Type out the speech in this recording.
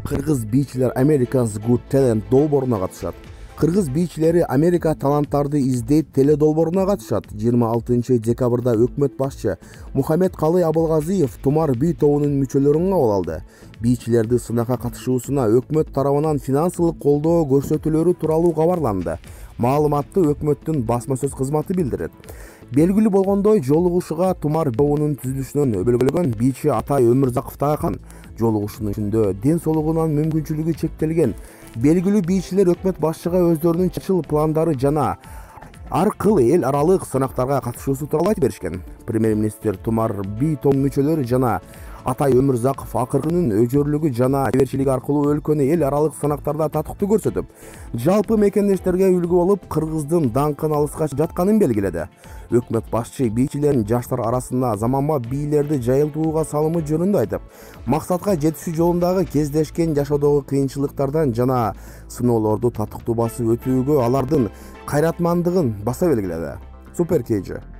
Кыргыз бийчилер America's Got Talent долбооруна катышат. Кыргыз бийчилери Америка таланттарды издейт теледолбооруна катышат. 26-декабрда өкмөт башчы Мухаммедкалый Абылгазиев Тумар бий тобунун мүчөлөрүн кабыл алды. Бийчилерди сынакка катышуусуна өкмөт тарабынан финансылык колдоо көрсөтүлөрү тууралуу кабарланды. Маалыматты өкмөттүн басма сөз кызматы билдирет. Белгилүү болгондой, жолугушууга Тумар тобунун түзүлүшүнөн өбөлгөн бийчи Атай Өмүрзаков тагылган. Жолугушуунун ичинде ден соолугунан мүмкүнчүлүгү чектелген белгилүү бийчилер өкмөт башчыга өздөрүнүн чачыл пландары жана аркылуу эл аралык сынактарга катышуусу тууралуу айтып беришкен. Премьер-министр Тумар бий тобунун мүчөлөрү жана Атай Өмүрзаков акыркынын өжөрлүгү жана себерчилиги аркылуу өлкөнү эл аралык сынактарда татыктуу көрсөтүп, жалпы мекендештерге үлгү болуп, Кыргыздын даңкын алыска жатканын белгиледи. Өкмөт башчы бийчилердин жаштар арасында заманбап бийлерди жайылтууга салымы жөнүндө айтып, максатка жетишүү жолундагы кездешкен жашоодогу кыйынчылыктардан жана сыноолорду татыктуу басып өтүүгө алардын кайратмандыгын баса белгиледи. Супер KG.